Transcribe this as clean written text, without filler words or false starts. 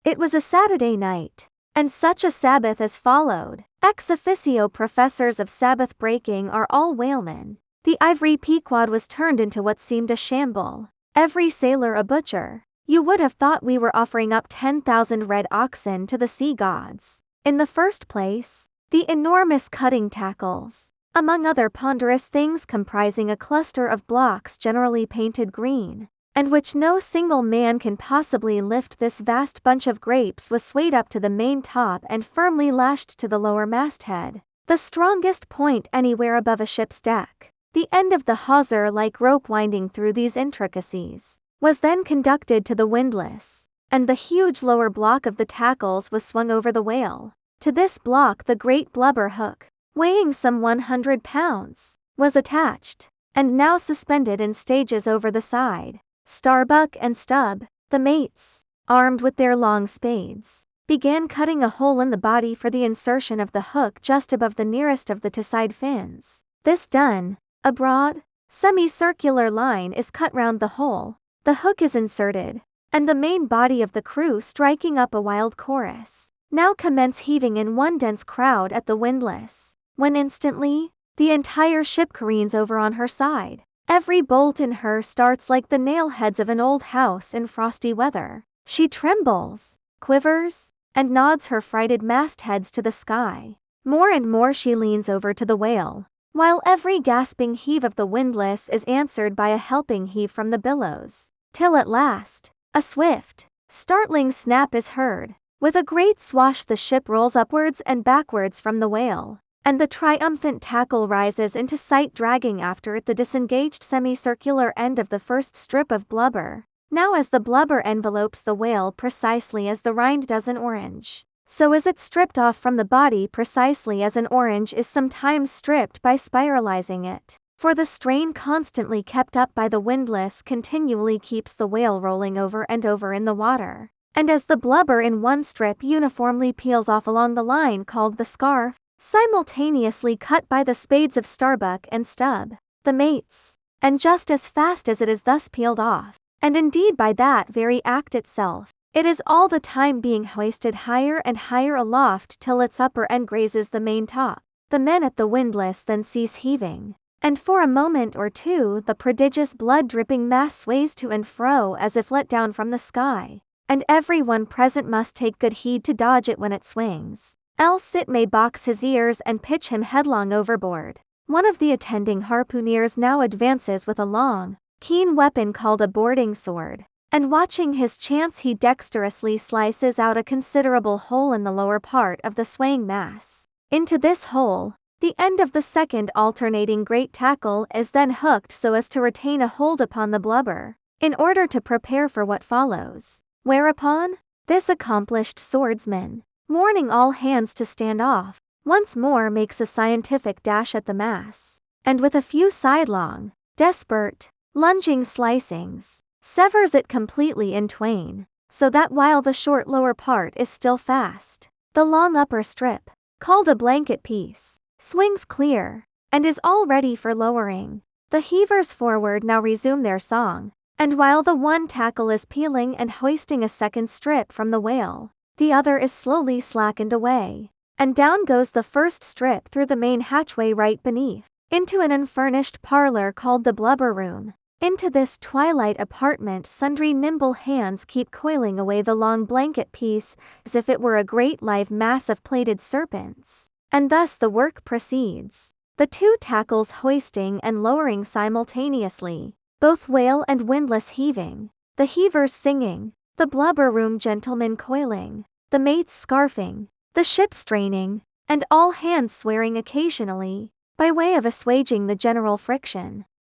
It was a Saturday night, and such a Sabbath as followed. Ex officio professors of Sabbath breaking are all whalemen. The ivory Pequod was turned into what seemed a shamble. Every sailor a butcher. You would have thought we were offering up 10,000 red oxen to the sea gods. In the first place, the enormous cutting tackles, among other ponderous things comprising a cluster of blocks generally painted green, and which no single man can possibly lift. This vast bunch of grapes was swayed up to the main top and firmly lashed to the lower masthead, the strongest point anywhere above a ship's deck. The end of the hawser-like rope winding through these intricacies was then conducted to the windlass, and the huge lower block of the tackles was swung over the whale. To this block the great blubber hook, weighing some 100 pounds, was attached, and now suspended in stages over the side. Starbuck and Stubb, the mates, armed with their long spades, began cutting a hole in the body for the insertion of the hook just above the nearest of the two side fins. This done, a broad, semicircular line is cut round the hole, the hook is inserted, and the main body of the crew, striking up a wild chorus, now commence heaving in one dense crowd at the windlass, when instantly, the entire ship careens over on her side. Every bolt in her starts like the nail heads of an old house in frosty weather. She trembles, quivers, and nods her frighted mastheads to the sky. More and more she leans over to the whale, while every gasping heave of the windlass is answered by a helping heave from the billows, till at last, a swift, startling snap is heard. With a great swash the ship rolls upwards and backwards from the whale, and the triumphant tackle rises into sight, dragging after it the disengaged semicircular end of the first strip of blubber. Now as the blubber envelopes the whale precisely as the rind does an orange, so is it stripped off from the body precisely as an orange is sometimes stripped by spiralizing it. For the strain constantly kept up by the windlass continually keeps the whale rolling over and over in the water, and as the blubber in one strip uniformly peels off along the line called the scarf, simultaneously cut by the spades of Starbuck and Stubb, the mates, and just as fast as it is thus peeled off, and indeed by that very act itself, it is all the time being hoisted higher and higher aloft till its upper end grazes the main top. The men at the windlass then cease heaving, and for a moment or two the prodigious blood-dripping mass sways to and fro as if let down from the sky, and everyone present must take good heed to dodge it when it swings, else it may box his ears and pitch him headlong overboard. One of the attending harpooneers now advances with a long, keen weapon called a boarding sword, and watching his chance he dexterously slices out a considerable hole in the lower part of the swaying mass. Into this hole, the end of the second alternating great tackle is then hooked so as to retain a hold upon the blubber, in order to prepare for what follows, whereupon, this accomplished swordsman, warning all hands to stand off, once more makes a scientific dash at the mass, and with a few sidelong, desperate, lunging slicings, severs it completely in twain, so that while the short lower part is still fast, the long upper strip, called a blanket piece, swings clear, and is all ready for lowering. The heavers forward now resume their song, and while the one tackle is peeling and hoisting a second strip from the whale, the other is slowly slackened away, and down goes the first strip through the main hatchway right beneath, into an unfurnished parlor called the blubber room. Into this twilight apartment sundry nimble hands keep coiling away the long blanket piece as if it were a great live mass of plaited serpents, and thus the work proceeds, the two tackles hoisting and lowering simultaneously, both whale and windlass heaving, the heavers singing, the blubber room gentlemen coiling, the mates scarfing, the ship straining, and all hands swearing occasionally, by way of assuaging the general friction.